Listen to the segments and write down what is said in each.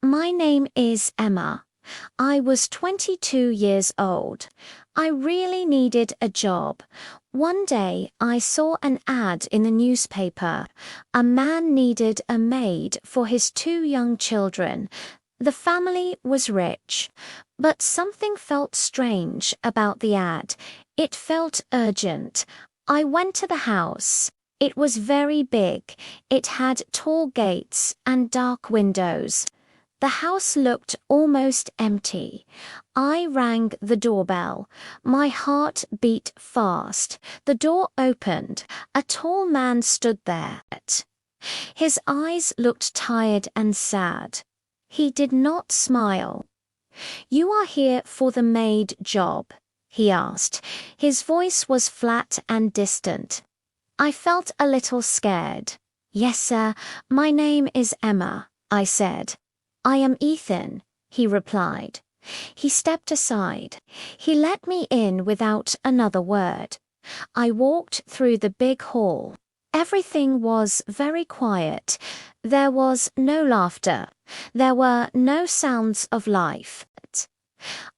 My name is Emma. I was 22 years old. I really needed a job. One day I saw an ad in the newspaper. A man needed a maid for his two young children. The family was rich, but something felt strange about the ad. It felt urgent. I went to the house. It was very big. It had tall gates and dark windows. The house looked almost empty. I rang the doorbell. My heart beat fast. The door opened. A tall man stood there. His eyes looked tired and sad. He did not smile. "You are here for the maid job?" he asked. His voice was flat and distant. I felt a little scared. "Yes, sir. My name is Emma," I said. "I am Ethan," he replied. He stepped aside. He let me in without another word. I walked through the big hall. Everything was very quiet. There was no laughter. There were no sounds of life.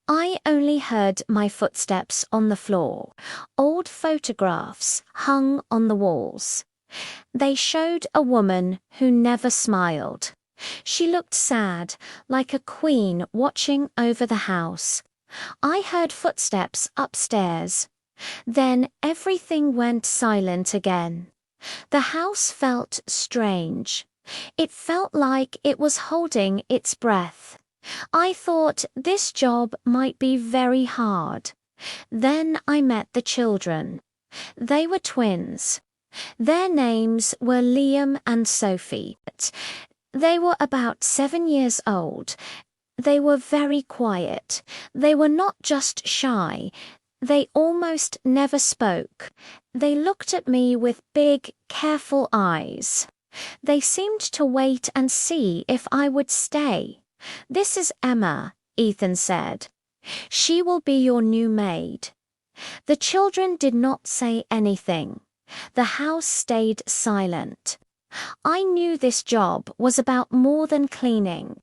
I only heard my footsteps on the floor. Old photographs hung on the walls. They showed a woman who never smiled. She looked sad, like a queen watching over the house. I heard footsteps upstairs. Then everything went silent again. The house felt strange. It felt like it was holding its breath. I thought this job might be very hard. Then I met the children. They were twins. Their names were Liam and Sophie. They were about 7 years old. They were very quiet. They were not just shy. They almost never spoke. They looked at me with big, careful eyes. They seemed to wait and see if I would stay. "This is Emma," Ethan said. "She will be your new maid." The children did not say anything. The house stayed silent. I knew this job was about more than cleaning.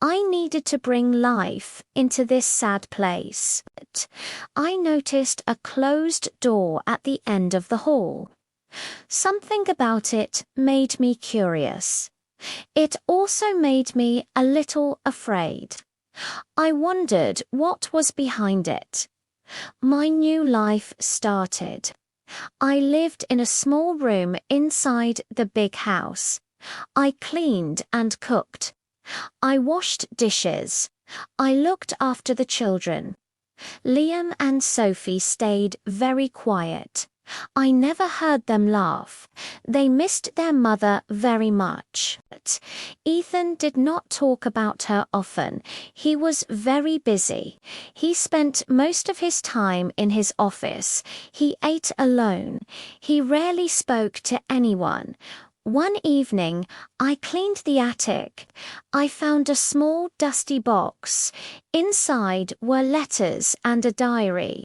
I needed to bring life into this sad place. I noticed a closed door at the end of the hall. Something about it made me curious. It also made me a little afraid. I wondered what was behind it. My new life started. I lived in a small room inside the big house. I cleaned and cooked. I washed dishes. I looked after the children. Liam and Sophie stayed very quiet. I never heard them laugh. They missed their mother very much. Ethan did not talk about her often. He was very busy. He spent most of his time in his office. He ate alone. He rarely spoke to anyone. One evening, I cleaned the attic. I found a small dusty box. Inside were letters and a diary.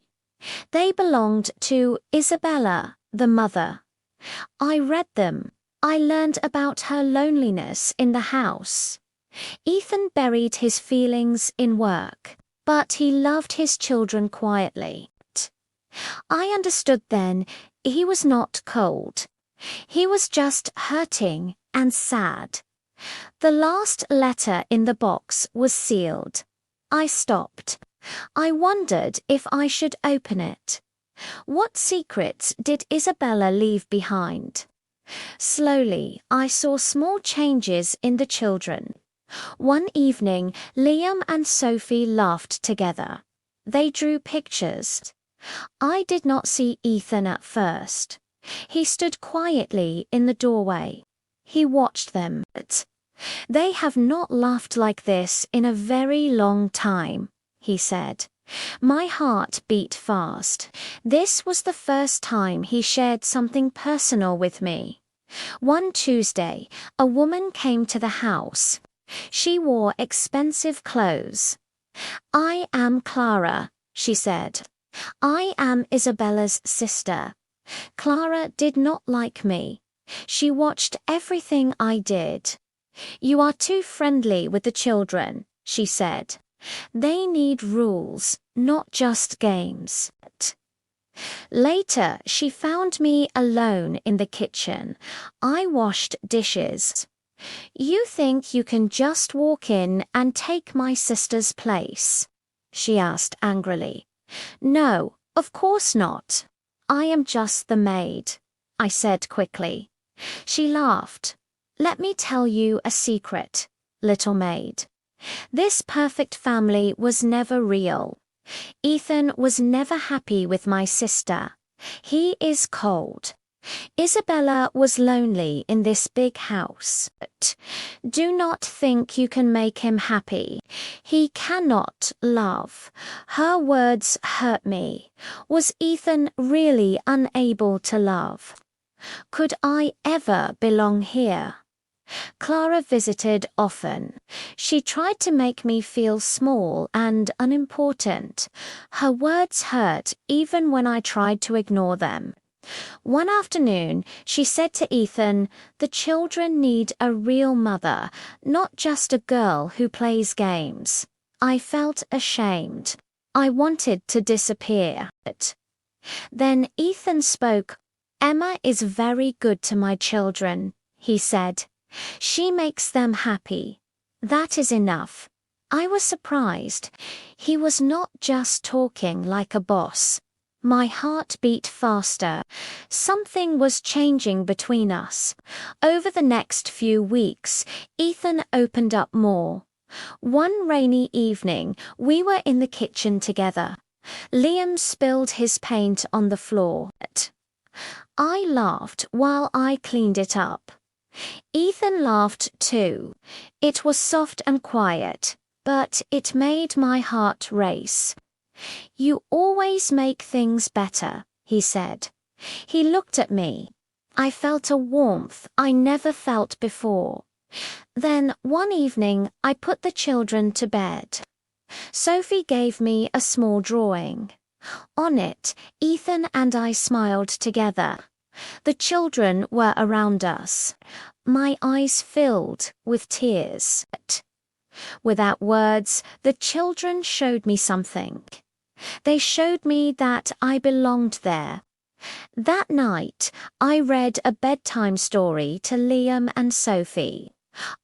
They belonged to Isabella, the mother. I read them. I learned about her loneliness in the house. Ethan buried his feelings in work, but he loved his children quietly. I understood then he was not cold. He was just hurting and sad. The last letter in the box was sealed. I stopped. I wondered if I should open it. What secrets did Isabella leave behind? Slowly, I saw small changes in the children. One evening, Liam and Sophie laughed together. They drew pictures. I did not see Ethan at first. He stood quietly in the doorway. He watched them. "They have not laughed like this in a very long time," he said. My heart beat fast. This was the first time he shared something personal with me. One Tuesday, a woman came to the house. She wore expensive clothes. "I am Clara," she said. "I am Isabella's sister." Clara did not like me. She watched everything I did. You are too friendly with the children, she said. They need rules, not just games. Later, she found me alone in the kitchen. I washed dishes. You think you can just walk in and take my sister's place? She asked angrily. No, of course not. I am just the maid, I said quickly. She laughed. Let me tell you a secret, little maid. This perfect family was never real. Ethan was never happy with my sister. He is cold. Isabella was lonely in this big house. Do not think you can make him happy. He cannot love. Her words hurt me. Was Ethan really unable to love? Could I ever belong here? Clara visited often. She tried to make me feel small and unimportant. Her words hurt even when I tried to ignore them. One afternoon, she said to Ethan, "The children need a real mother, not just a girl who plays games." I felt ashamed. I wanted to disappear. Then Ethan spoke. "Emma is very good to my children," he said. "She makes them happy. That is enough." I was surprised. He was not just talking like a boss. My heart beat faster. Something was changing between us. Over the next few weeks, Ethan opened up more. One rainy evening, we were in the kitchen together. Liam spilled his paint on the floor. I laughed while I cleaned it up. Ethan laughed too. It was soft and quiet, but it made my heart race. "You always make things better," he said. He looked at me. I felt a warmth I never felt before. Then one evening I put the children to bed. Sophie gave me a small drawing. On it, Ethan and I smiled together. The children were around us. My eyes filled with tears. Without words, the children showed me something. They showed me that I belonged there. That night, I read a bedtime story to Liam and Sophie.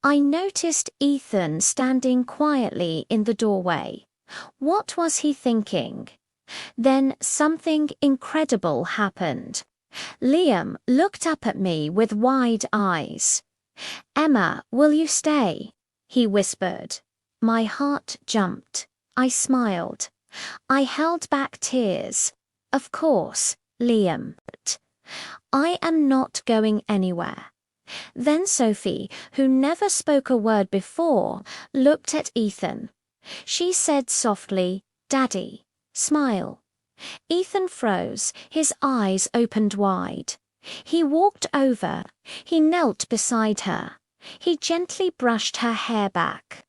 I noticed Ethan standing quietly in the doorway. What was he thinking? Then something incredible happened. Liam looked up at me with wide eyes. "Emma, will you stay?" he whispered. My heart jumped. I smiled. I held back tears. "Of course, Liam. I am not going anywhere." Then Sophie, who never spoke a word before, looked at Ethan. She said softly, "Daddy, smile." Ethan froze, his eyes opened wide. He walked over. He knelt beside her. He gently brushed her hair back.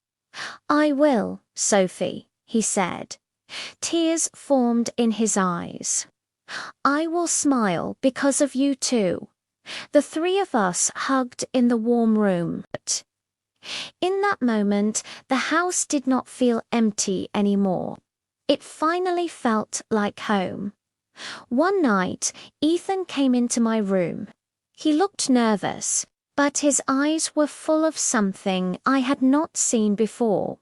"I will, Sophie," he said. Tears formed in his eyes. "I will smile because of you too." The three of us hugged in the warm room. In that moment, the house did not feel empty anymore. It finally felt like home. One night, Ethan came into my room. He looked nervous, but his eyes were full of something I had not seen before.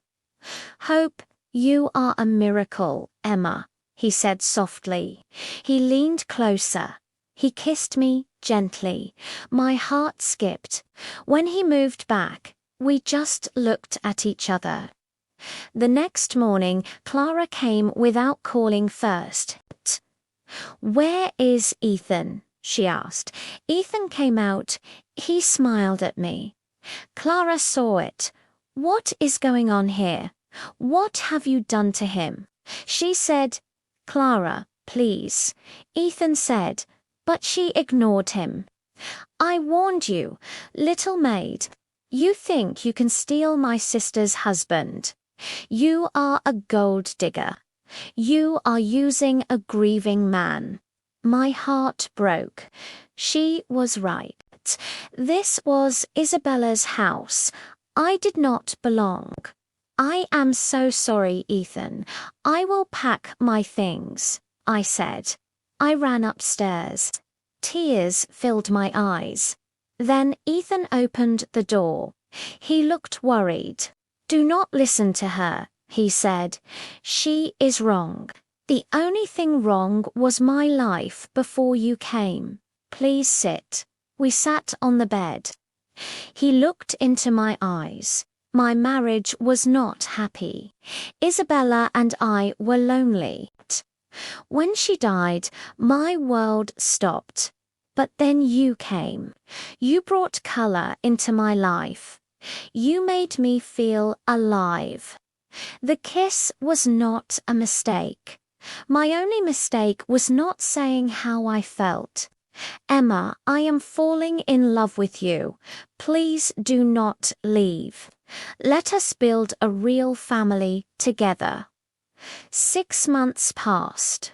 "Hope, you are a miracle, Emma," he said softly. He leaned closer. He kissed me gently. My heart skipped. When he moved back, we just looked at each other. The next morning, Clara came without calling first. "Where is Ethan?" she asked. Ethan came out. He smiled at me. Clara saw it. "What is going on here? What have you done to him?" She said, "Clara, please," Ethan said, but she ignored him. "I warned you, little maid. You think you can steal my sister's husband. You are a gold digger. You are using a grieving man." My heart broke. She was right. This was Isabella's house. I did not belong. I am so sorry, Ethan. I will pack my things, I said. I ran upstairs. Tears filled my eyes. Then Ethan opened the door. He looked worried. Do not listen to her, he said. She is wrong. The only thing wrong was my life before you came. Please sit. We sat on the bed. He looked into my eyes. My marriage was not happy. Isabella and I were lonely. When she died, my world stopped. But then you came. You brought color into my life. You made me feel alive. The kiss was not a mistake. My only mistake was not saying how I felt. Emma, I am falling in love with you. Please do not leave. Let us build a real family together. 6 months passed.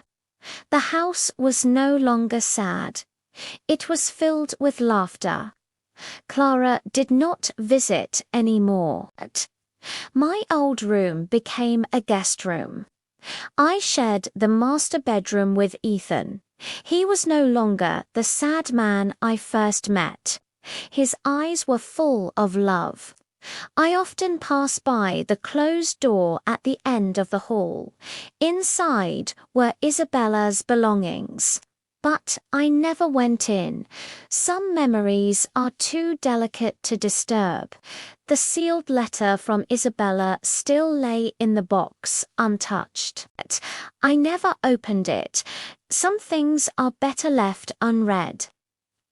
The house was no longer sad. It was filled with laughter. Clara did not visit anymore. My old room became a guest room. I shared the master bedroom with Ethan. He was no longer the sad man I first met. His eyes were full of love. I often passed by the closed door at the end of the hall. Inside were Isabella's belongings. But I never went in. Some memories are too delicate to disturb. The sealed letter from Isabella still lay in the box, untouched. I never opened it. Some things are better left unread.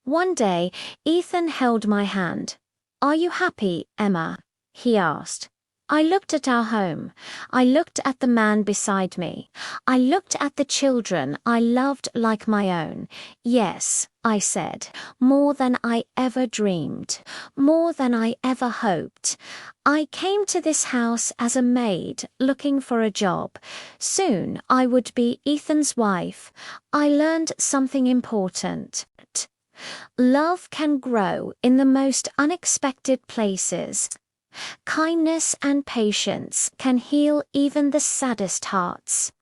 One day, Ethan held my hand. Are you happy, Emma? He asked. I looked at our home. I looked at the man beside me. I looked at the children I loved like my own. Yes, I said, more than I ever dreamed, more than I ever hoped. I came to this house as a maid looking for a job. Soon I would be Ethan's wife. I learned something important. Love can grow in the most unexpected places. Kindness and patience can heal even the saddest hearts.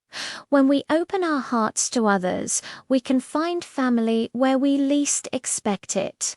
When we open our hearts to others, we can find family where we least expect it.